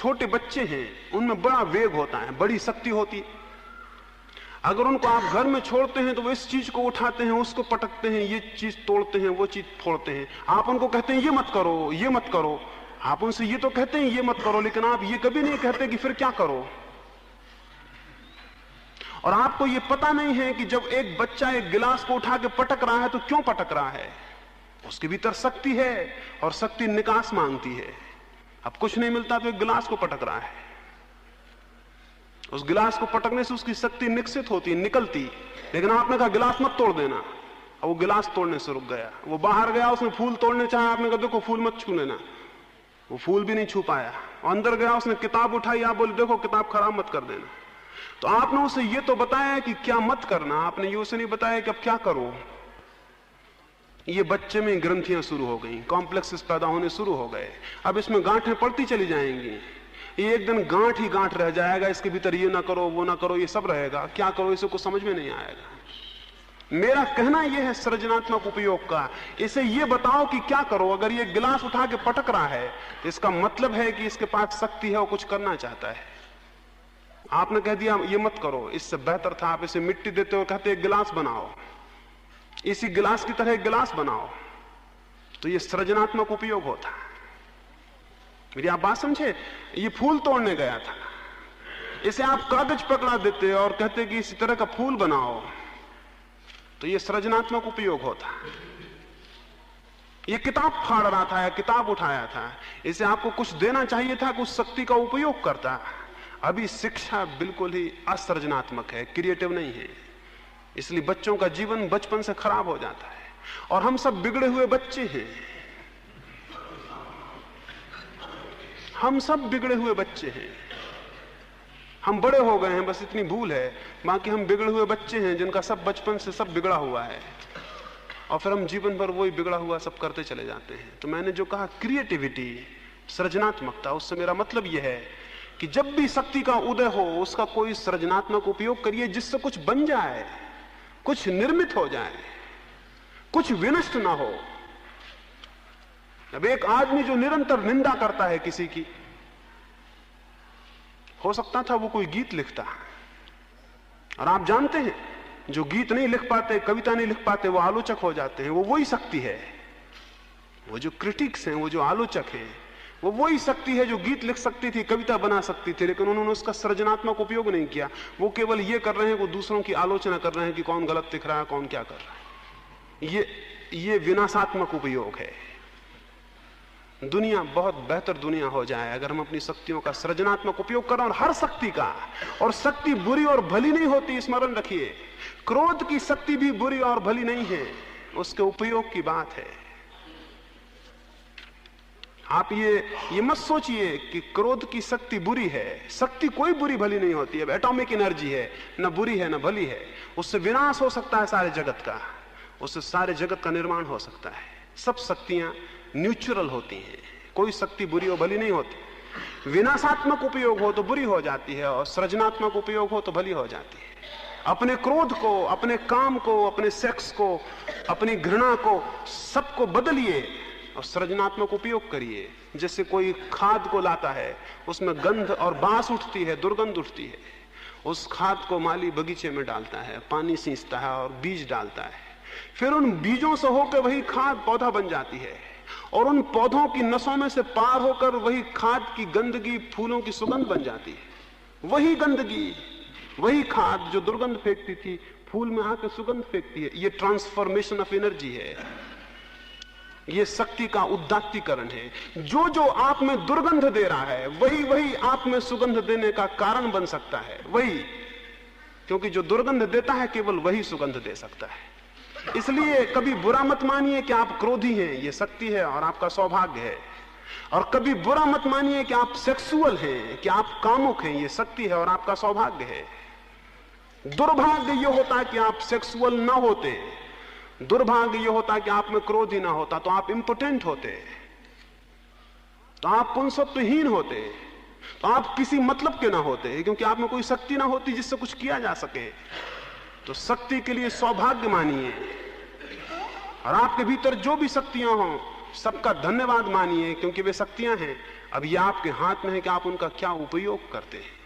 छोटे बच्चे हैं, उनमें बड़ा वेग होता है, बड़ी शक्ति होती है। अगर उनको आप घर में छोड़ते हैं तो वो इस चीज को उठाते हैं, उसको पटकते हैं, ये चीज तोड़ते हैं, वो चीज फोड़ते हैं। आप उनको कहते हैं ये मत करो, ये मत करो, आप उनसे ये तो कहते हैं ये मत करो, लेकिन आप ये कभी नहीं कहते कि फिर क्या करो। और आपको ये पता नहीं है कि जब एक बच्चा एक गिलास को उठा के पटक रहा है तो क्यों पटक रहा है। उसके भीतर शक्ति है और शक्ति निकास मांगती है। अब कुछ नहीं मिलता तो एक गिलास को पटक रहा है, उस गिलास को पटकने से उसकी शक्ति निकसित होती, निकलती। लेकिन आपने कहा गिलास मत तोड़ देना, और वो गिलास तोड़ने से रुक गया। वो बाहर गया, उसने फूल तोड़ने चाहा, आपने कहा देखो फूल मत छू लेना, वो फूल भी नहीं छू पाया। और अंदर गया, उसने किताब उठाई, आप बोले देखो किताब खराब मत कर देना। तो आपने उसे ये तो बताया कि क्या मत करना, आपने ये उसे नहीं बताया कि अब क्या करो। ये बच्चे में ग्रंथियां शुरू हो गई, कॉम्प्लेक्सेस पैदा होने शुरू हो गए। अब इसमें गांठें पड़ती चली जाएंगी, ये एक दिन गांठ ही गांठ रह जाएगा। इसके भीतर ये ना करो, वो ना करो, ये सब रहेगा। क्या करो इसे कुछ समझ में नहीं आएगा। मेरा कहना यह है सृजनात्मक उपयोग का, इसे ये बताओ कि क्या करो। अगर ये गिलास उठा के पटक रहा है तो इसका मतलब है कि इसके पास शक्ति है, वो कुछ करना चाहता है। आपने कह दिया ये मत करो, इससे बेहतर था आप इसे मिट्टी देते हो, कहते एक गिलास बनाओ, इसी गिलास की तरह एक गिलास बनाओ, तो ये सृजनात्मक उपयोग होता है। मेरी आप बात समझे। ये फूल तोड़ने गया था, इसे आप कागज पकड़ा देते और कहते कि इसी तरह का फूल बनाओ, तो ये सृजनात्मक उपयोग होता। ये किताब फाड़ रहा था या किताब उठाया था, इसे आपको कुछ देना चाहिए था, कुछ शक्ति का उपयोग करता। अभी शिक्षा बिल्कुल ही असृजनात्मक है, क्रिएटिव नहीं है। इसलिए बच्चों का जीवन बचपन से खराब हो जाता है। और हम सब बिगड़े हुए बच्चे हैं, हम सब बिगड़े हुए बच्चे हैं। हम बड़े हो गए हैं, बस इतनी भूल है, बाकी हम बिगड़े हुए बच्चे हैं जिनका सब बचपन से सब बिगड़ा हुआ है, और फिर हम जीवन भर वही बिगड़ा हुआ सब करते चले जाते हैं। तो मैंने जो कहा क्रिएटिविटी, सृजनात्मकता, उससे मेरा मतलब यह है कि जब भी शक्ति का उदय हो उसका कोई सृजनात्मक उपयोग करिए, जिससे कुछ बन जाए, कुछ निर्मित हो जाए, कुछ विनष्ट ना हो। अब एक आदमी जो निरंतर निंदा करता है किसी की, हो सकता था वो कोई गीत लिखता। और आप जानते हैं जो गीत नहीं लिख पाते, कविता नहीं लिख पाते, वो आलोचक हो जाते हैं। वो वही शक्ति है, वो जो क्रिटिक्स हैं, वो जो आलोचक हैं, वो वही शक्ति है जो गीत लिख सकती थी, कविता बना सकती थी, लेकिन उन्होंने उसका सृजनात्मक उपयोग नहीं किया। वो केवल ये कर रहे हैं, वो दूसरों की आलोचना कर रहे हैं कि कौन गलत दिख रहा है, कौन क्या कर रहा है। ये विनाशात्मक उपयोग है। दुनिया बहुत बेहतर दुनिया हो जाए अगर हम अपनी शक्तियों का सृजनात्मक उपयोग करें, और हर शक्ति का। और शक्ति बुरी और भली नहीं होती, स्मरण रखिए। क्रोध की शक्ति भी बुरी और भली नहीं है, उसके उपयोग की बात है। आप ये मत सोचिए कि क्रोध की शक्ति बुरी है। शक्ति कोई बुरी भली नहीं होती है, एटॉमिक एनर्जी है, न बुरी है न भली है। उससे विनाश हो सकता है सारे जगत का, उससे सारे जगत का निर्माण हो सकता है। सब शक्तियां न्यूट्रल होती हैं, कोई शक्ति बुरी और भली नहीं होती। विनाशात्मक उपयोग हो तो बुरी हो जाती है, और सृजनात्मक उपयोग हो तो भली हो जाती है। अपने क्रोध को, अपने काम को, अपने सेक्स को, अपनी घृणा को, सबको बदलिए और सृजनात्मक उपयोग करिए। जैसे कोई खाद को लाता है, उसमें गंध और बास उठती है, दुर्गंध उठती है। उस खाद को माली बगीचे में डालता है, पानी सींचता है और बीज डालता है। फिर उन बीजों से होकर वही खाद पौधा बन जाती है, और उन पौधों की नसों में से पार होकर वही खाद की गंदगी फूलों की सुगंध बन जाती है। वही गंदगी, वही खाद जो दुर्गंध फेंकती थी, फूल में आकर सुगंध फेंकती है। ये ट्रांसफॉर्मेशन ऑफ एनर्जी है, ये शक्ति का उदात्तीकरण है। जो जो आप में दुर्गंध दे रहा है, वही वही आप में सुगंध देने का कारण बन सकता है। वही, क्योंकि जो दुर्गंध देता है केवल वही सुगंध दे सकता है। इसलिए कभी बुरा मत मानिए कि आप क्रोधी हैं, ये शक्ति है और आपका सौभाग्य है। और कभी बुरा मत मानिए कि आप सेक्सुअल हैं, कि आप कामुक हैं, ये शक्ति है और आपका सौभाग्य है। दुर्भाग्य ये होता है कि आप सेक्सुअल ना होते, दुर्भाग्य ये होता है कि आप में क्रोध ही ना होता, तो आप इंपोटेंट होते, तो आप पुंसत्वहीन होते, तो आप किसी मतलब के ना होते, क्योंकि आप में कोई शक्ति ना होती जिससे कुछ किया जा सके। तो शक्ति के लिए सौभाग्य मानिए, और आपके भीतर जो भी शक्तियां हों सबका धन्यवाद मानिए, क्योंकि वे शक्तियां हैं। अब ये आपके हाथ में है कि आप उनका क्या उपयोग करते हैं।